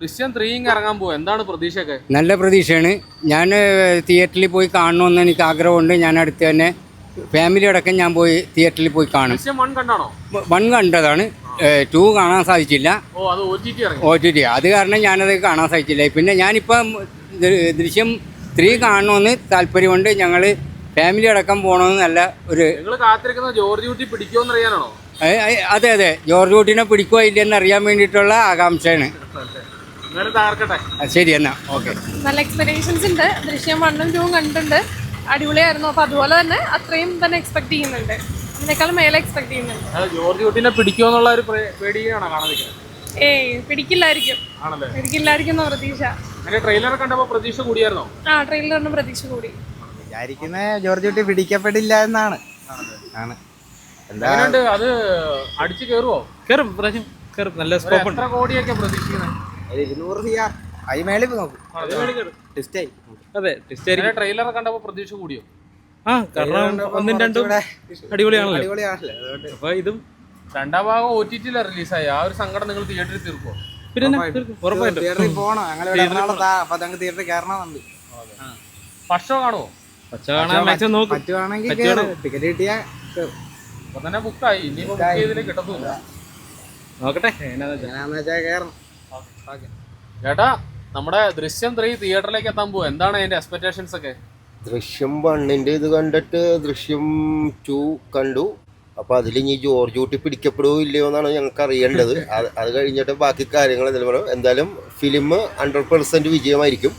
ദൃശ്യം 3 ഇറങ്ങാൻ പോവാ, എന്താണ് പ്രതീക്ഷയൊക്കെ? നല്ല പ്രതീക്ഷയാണ്. ഞാൻ തിയേറ്ററിൽ പോയി കാണണമെന്ന് എനിക്ക് ആഗ്രഹമുണ്ട്. ഞാൻ അടുത്ത് തന്നെ ഫാമിലി അടക്കം ഞാൻ പോയി തിയേറ്ററിൽ പോയി കാണും. ദൃശ്യം 1 കണ്ടാണോ? 1 കണ്ടതാണ്, 2 കാണാൻ സാധിച്ചില്ല. അത് OTT OTT അത് കാരണം ഞാനത് കാണാൻ സാധിച്ചില്ല. പിന്നെ ഞാനിപ്പം ദൃശ്യം 3 കാണണമെന്ന് താല്പര്യമുണ്ട്. ഞങ്ങൾ ഫാമിലി അടക്കം പോകണമെന്ന് നല്ല ഒരു കാത്തിരിക്കുന്ന ജോർജ് കുട്ടി പിടിക്കുമെന്ന് അറിയാനാണോ? അതെ, ജോർജ് കുട്ടീനെ പിടിക്കുമോ ഇല്ലെന്ന് അറിയാൻ വേണ്ടിയിട്ടുള്ള ആകാംക്ഷയാണ്. ശരി എന്നാ, ഓക്കെ. നല്ല എക്സ്പെക്ടേഷൻസ് ഉണ്ട്. ദൃശ്യം 1ഉം 2ഉം കണ്ടിട്ടുണ്ട്, അടിപൊളിയായിരുന്നു. അപ്പൊ അതുപോലെ തന്നെ അത്രയും തന്നെ എക്സ്പെക്ട് ചെയ്യുന്നുണ്ട്, ഇതിനേക്കാളും മേലെ എക്സ്പെക്ട് ചെയ്യുന്നുണ്ട്. ജോർജ് കുട്ടീനെ പിടിക്കുമെന്നുള്ള ഒരു പേടിയാണോ കാണാൻ? പിടിക്കില്ലായിരിക്കും എന്ന പ്രതീക്ഷ. ട്രെയിലർ കണ്ടപ്പോ പ്രതീക്ഷ കൂടിയായിരുന്നോ? ട്രെയിലറിന് പ്രതീക്ഷ കൂടി. വിചാരിക്കുന്ന ജോർജ് കുട്ടി പിടിക്കപ്പെടില്ല എന്നാണ്. അത് അടിച്ചു കേറുവോ? നല്ല സ്കോപ്പ് ഉണ്ട്. എത്ര കോടിയൊക്കെ പ്രതീക്ഷിക്കുന്നത്? 200 CR അയി മേളിൽ നോക്കും. അതെ, ട്രെയിലർ കണ്ടപ്പോ പ്രതീക്ഷ കൂടിയോ? കാരണം 1ഉം 2ഉം അടിപൊളിയാണല്ലോ. അപ്പൊ ഇതും രണ്ടാം ഭാഗം OTT റിലീസായി. ആ ഒരു സങ്കടം നിങ്ങൾ തിയേറ്ററിൽ തീർക്കോ? പിന്നെ ഉറപ്പായിട്ടും തിയേറ്ററിൽ പോകണം. ഞങ്ങൾ തിയേറ്ററിൽ കയറണമെന്നുണ്ട്. ഫസ്റ്റ് ഷോ കാണുമോ? പറ്റുവാണെങ്കിൽ ടിക്കറ്റ് കിട്ടിയാ അപ്പൊ തന്നെ ബുക്കായി. ഇനി ബുക്ക് ചെയ്തിട്ട് കിട്ടത്തില്ല. നോക്കട്ടെ കയറണം. ചേട്ടാ, നമ്മുടെ ദൃശ്യം 3 തിയേറ്ററിലേക്ക് എത്താൻ പോവാ, എന്താണ് അതിന്റെ എക്സ്പെക്ടേഷൻസ് ഒക്കെ? ദൃശ്യം 1 ഇത് കണ്ടിട്ട് ദൃശ്യം 2 കണ്ടു. അപ്പോൾ അതിൽ ഇനി ജോർജ് കുട്ടി പിടിക്കപ്പെടുകയോ ഇല്ലയോ എന്നാണ് ഞങ്ങൾക്ക് അറിയേണ്ടത്. അത് കഴിഞ്ഞിട്ട് ബാക്കി കാര്യങ്ങൾ എന്തെങ്കിലും പറയും. എന്തായാലും ഫിലിം 100% വിജയമായിരിക്കും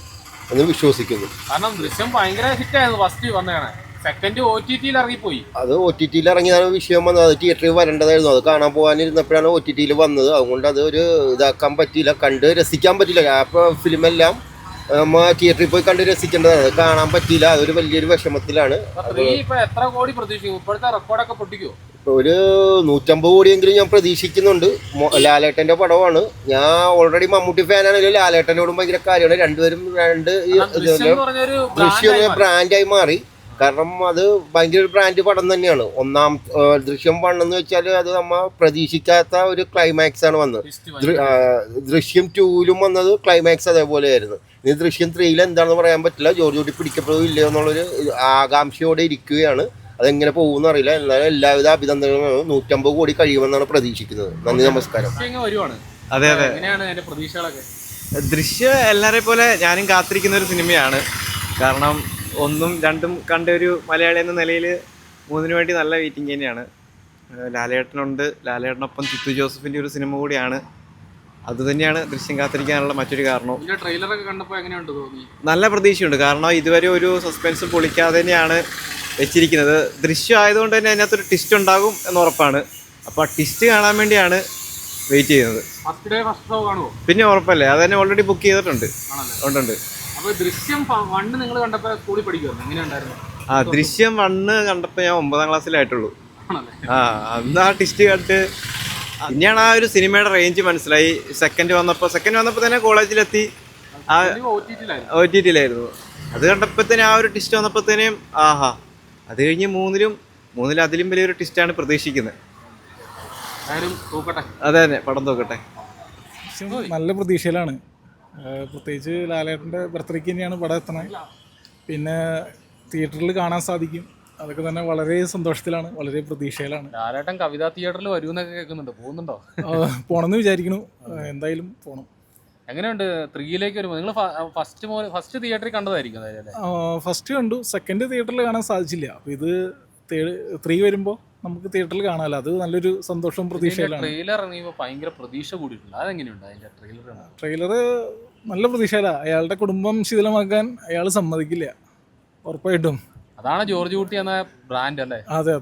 എന്ന് വിശ്വസിക്കുന്നു. കാരണം ദൃശ്യം ഭയങ്കര ഹിറ്റായിരുന്നു ഫസ്റ്റ് വന്നതാണ്. സെക്കൻഡ് OTT ഇറങ്ങിപ്പോയി. അത് OTT ഇറങ്ങിയതാണ് വിഷയം വന്നത്. അത് തിയേറ്ററിൽ വരേണ്ടതായിരുന്നു. അത് കാണാൻ പോകാനിരുന്നപ്പോഴാണ് OTT വന്നത്. അതുകൊണ്ട് അത് ഒരു ഇതാക്കാൻ പറ്റിയില്ല, കണ്ട് രസിക്കാൻ പറ്റില്ല. അപ്പോൾ ഫിലിമെല്ലാം തിയേറ്ററിൽ പോയി കണ്ട് രസിക്കേണ്ടതാണ്, അത് കാണാൻ പറ്റിയില്ല. അതൊരു വലിയൊരു വിഷമത്തിലാണ്. എത്ര കോടി പ്രതീക്ഷിക്കും? ഇപ്പോഴത്തെ റെക്കോർഡൊക്കെ പൊട്ടിക്കുമോ? ഇപ്പോൾ ഒരു 150 കോടിയെങ്കിലും ഞാൻ പ്രതീക്ഷിക്കുന്നുണ്ട്. ലാലേട്ടൻ്റെ പടമാണ്. ഞാൻ ഓൾറെഡി മമ്മൂട്ടി ഫാനാണെങ്കിലും ലാലേട്ടനോടും ഭയങ്കര കാര്യമാണ്. രണ്ടുപേരും ദൃശ്യം ബ്രാൻഡായി മാറി. കാരണം അത് ഭയങ്കര ഒരു ബ്രാൻഡ് പടം തന്നെയാണ്. ദൃശ്യം 1 എന്ന് വെച്ചാൽ അത് നമ്മ പ്രതീക്ഷിക്കാത്ത ഒരു ക്ലൈമാക്സ് ആണ് വന്നത്. ദൃശ്യം 2ലും വന്നത് ക്ലൈമാക്സ് അതേപോലെയായിരുന്നു. ഇനി ദൃശ്യം 3 എന്താണെന്ന് പറയാൻ പറ്റില്ല. ജോർജ് കുട്ടി പിടിക്കപ്പെടുകയോ ഇല്ലയോ എന്നുള്ളൊരു ആകാംക്ഷയോടെ ഇരിക്കുകയാണ്. അതെങ്ങനെ പോകുമെന്ന് അറിയില്ല. എന്നാലും എല്ലാവിധ അഭിനന്ദനങ്ങളും. 150 കോടി കഴിയുമെന്നാണ് പ്രതീക്ഷിക്കുന്നത്. നന്ദി, നമസ്കാരം. അതെ, ദൃശ്യം എല്ലാവരെ പോലെ ഞാനും കാത്തിരിക്കുന്ന ഒരു സിനിമയാണ്. കാരണം 1ഉം 2ഉം കണ്ട ഒരു മലയാളി എന്ന നിലയിൽ 3ന് വേണ്ടി നല്ല വെയിറ്റിംഗ് തന്നെയാണ്. ലാലേട്ടനുണ്ട്, ലാലേട്ടനൊപ്പം ചിത്തു ജോസഫിൻ്റെ ഒരു സിനിമ കൂടിയാണ്. അതുതന്നെയാണ് ദൃശ്യം കാത്തിരിക്കാനുള്ള മറ്റൊരു കാരണം. ട്രെയിലറൊക്കെ കണ്ടപ്പോൾ എങ്ങനെയുണ്ട് തോന്നി? നല്ല പ്രതീക്ഷയുണ്ട്. കാരണം ഇതുവരെ ഒരു സസ്പെൻസ് പൊളിക്കാതെ തന്നെയാണ് വെച്ചിരിക്കുന്നത്. ദൃശ്യം ആയതുകൊണ്ട് തന്നെ അതിനകത്തൊരു ട്വിസ്റ്റ് ഉണ്ടാകും എന്ന് ഉറപ്പാണ്. അപ്പോൾ ആ ട്വിസ്റ്റ് കാണാൻ വേണ്ടിയാണ് വെയിറ്റ് ചെയ്യുന്നത്. പിന്നെ ഉറപ്പല്ലേ, അത് തന്നെ ഓൾറെഡി ബുക്ക് ചെയ്തിട്ടുണ്ട്. ഉണ്ട്. ദൃശ്യം 1 നിങ്ങൾ കണ്ടപ്പോൾ സ്കൂളിൽ പഠിക്കുമായിരുന്നു, എങ്ങനെയുണ്ടായിരുന്നു? ദൃശ്യം 1 കണ്ടപ്പോൾ ഞാൻ 9ാം ക്ലാസ്സിലായിട്ടുള്ളൂ. അന്ന് ആ ട്വിസ്റ്റ് കണ്ടിട്ട് പിന്നെയാണ് ആ ഒരു സിനിമയുടെ റേഞ്ച് മനസ്സിലായി. സെക്കൻഡ് വന്നപ്പോൾ തന്നെ കോളേജിലെത്തി. OTT അത് കണ്ടപ്പോഴത്തേനും ആ ഒരു ട്വിസ്റ്റ് വന്നപ്പോഴത്തേനും അത് കഴിഞ്ഞ് 3ൽ അതിലും വലിയൊരു ട്വിസ്റ്റാണ് പ്രതീക്ഷിക്കുന്നത്. അതെ, പടം നോക്കട്ടെ. നല്ല പ്രതീക്ഷയിലാണ്. പ്രത്യേകിച്ച് ലാലേട്ടൻ്റെ ബർത്ത്ഡേക്ക് തന്നെയാണ് പടം എത്തണത്. പിന്നെ തിയേറ്ററിൽ കാണാൻ സാധിക്കും. അതൊക്കെ തന്നെ വളരെ സന്തോഷത്തിലാണ്, വളരെ പ്രതീക്ഷയിലാണ്. ലാലേട്ടൻ കവിതാ തിയേറ്ററിൽ വരുമെന്നൊക്കെ കേൾക്കുന്നുണ്ട്, പോകുന്നുണ്ടോ? പോകണമെന്ന് വിചാരിക്കുന്നു, എന്തായാലും പോകണം. എങ്ങനെയുണ്ട് 3ലേക്ക് വരുമ്പോൾ? നിങ്ങൾ ഫസ്റ്റ് തിയേറ്ററിൽ കണ്ടതായിരിക്കും? ഫസ്റ്റ് കണ്ടു, സെക്കൻഡ് തിയേറ്ററിൽ കാണാൻ സാധിച്ചില്ല. അപ്പോൾ ഇത് 3 വരുമ്പോൾ നമുക്ക് തിയേറ്ററിൽ കാണാമല്ലോ, അത് നല്ലൊരു സന്തോഷവും പ്രതീക്ഷയിലാണ്. ട്രെയിലർ ഇറങ്ങിയപ്പോൾ ഭയങ്കര പ്രതീക്ഷ കൂടിയിട്ടുണ്ട്, അതെങ്ങനെയുണ്ട് അതിൻ്റെ ട്രെയിലർ? നല്ല പ്രതീക്ഷയില്ല. അയാളുടെ കുടുംബം ശിഥിലമാക്കാൻ അയാൾ സമ്മതിക്കില്ല, ഉറപ്പായിട്ടും. അതാണ് ജോർജ് കുട്ടി എന്ന ബ്രാൻഡ് അല്ലേ? അതെ,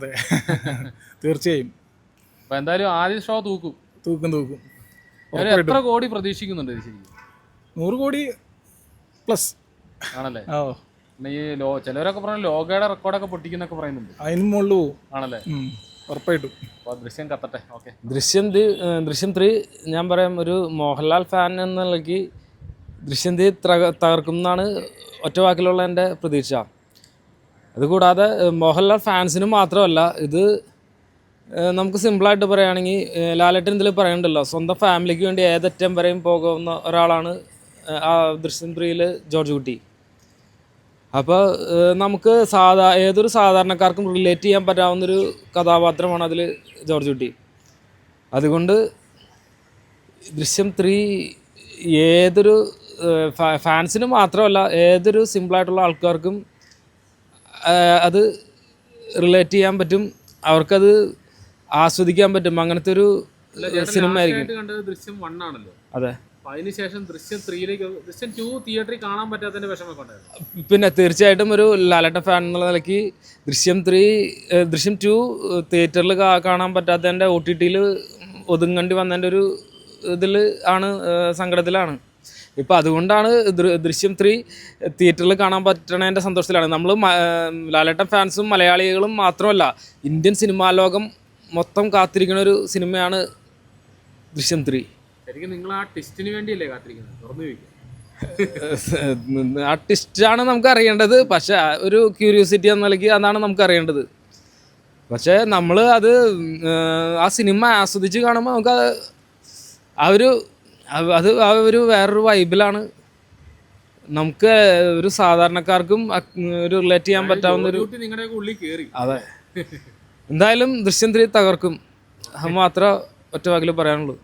തീർച്ചയായും. അപ്പോൾ എന്തായാലും ആദ്യ ഷോ തൂക്കും. എത്ര കോടി പ്രതീക്ഷിക്കുന്നുണ്ട് ശരിക്കും? 100 കോടി പ്ലസ് ആണല്ലേ? ഈ ചിലവരൊക്കെ പറഞ്ഞു ലോകയുടെ റെക്കോർഡൊക്കെ പൊട്ടിക്കുന്നൊക്കെ പറയുന്നുണ്ട്. അതിന് മുകളിൽ പോകും ആണല്ലേ? ഉറപ്പായിട്ടും. ദൃശ്യം കത്തട്ടെ. ഓക്കെ. ദൃശ്യം 3 ഞാൻ പറയാം, ഒരു മോഹൻലാൽ ഫാൻ എന്ന നിലയ്ക്ക് ദൃശ്യം 3 തകർക്കും എന്നാണ് ഒറ്റ വാക്കിലുള്ള എൻ്റെ പ്രതീക്ഷ. അതുകൂടാതെ മോഹൻലാൽ ഫാൻസിന് മാത്രമല്ല, ഇത് നമുക്ക് സിമ്പിളായിട്ട് പറയുകയാണെങ്കിൽ ലാലേട്ടൻ ഇതിൽ പറയണ്ടല്ലോ, സ്വന്തം ഫാമിലിക്ക് വേണ്ടി ഏതറ്റം വരെയും പോകുന്ന ഒരാളാണ് ആ ദൃശ്യം 3-ൽ ജോർജ് കുട്ടി. അപ്പോൾ നമുക്ക് ഏതൊരു സാധാരണക്കാർക്കും റിലേറ്റ് ചെയ്യാൻ പറ്റാവുന്നൊരു കഥാപാത്രമാണ് അതിൽ ജോർജ് കുട്ടി. അതുകൊണ്ട് ദൃശ്യം 3 ഏതൊരു ഫാൻസിന് മാത്രമല്ല ഏതൊരു സിമ്പിളായിട്ടുള്ള ആൾക്കാർക്കും അത് റിലേറ്റ് ചെയ്യാൻ പറ്റും, അവർക്കത് ആസ്വദിക്കാൻ പറ്റും. അങ്ങനത്തെ ഒരു സിനിമ ആയിരിക്കും. കണ്ടത് ദൃശ്യം 1 ആണല്ലോ. അതെ. അതിനുശേഷം ദൃശ്യം 3ലേക്ക് ദൃശ്യം 2 തിയേറ്ററിൽ കാണാൻ പറ്റാത്തതിന്റെ വിഷമമൊക്കെ ഉണ്ടായിരുന്നു. പിന്നെ തീർച്ചയായിട്ടും ഒരു ലാലേട്ടൻ ഫാൻ എന്നുള്ള നിലയ്ക്ക് ദൃശ്യം 2 തിയേറ്ററിൽ കാണാൻ പറ്റാത്തതിൻ്റെ OTT-ൽ ഒതുങ്ങേണ്ടി വന്നതിൻ്റെ ഒരു ഇതിൽ ആണ്, സങ്കടത്തിലാണ്. ഇപ്പം അതുകൊണ്ടാണ് ദൃശ്യം 3 തിയേറ്ററിൽ കാണാൻ പറ്റണതിൻ്റെ സന്തോഷത്തിലാണ്. നമ്മൾ ലാലേട്ടൻ ഫാൻസും മലയാളികളും മാത്രമല്ല ഇന്ത്യൻ സിനിമാ ലോകം മൊത്തം കാത്തിരിക്കുന്ന ഒരു സിനിമയാണ് ദൃശ്യം 3. ശരിക്കും നിങ്ങൾ ആ ടെസ്റ്റിന് വേണ്ടിയല്ലേ കാത്തിരിക്കുന്നത്? തുറന്നു ചോദിക്കുക. ആ ടെസ്റ്റാണ് നമുക്ക് അറിയേണ്ടത്. പക്ഷെ ഒരു ക്യൂരിയോസിറ്റി എന്ന നിലയ്ക്ക് അതാണ് നമുക്ക് അറിയേണ്ടത്. പക്ഷേ നമ്മൾ ആ സിനിമ ആസ്വദിച്ച് കാണുമ്പോൾ നമുക്ക് ആ ഒരു വേറൊരു വൈബിലാണ്. നമുക്ക് ഒരു സാധാരണക്കാർക്കും ഒരു റിലേറ്റ് ചെയ്യാൻ പറ്റാവുന്ന ഒരു നിങ്ങളുടെ ഉള്ളിൽ കയറി. അതെ. എന്തായാലും ദൃശ്യം 3 തകർക്കും, അത് മാത്രമേ ഒറ്റ വാക്കിൽ പറയാനുള്ളൂ.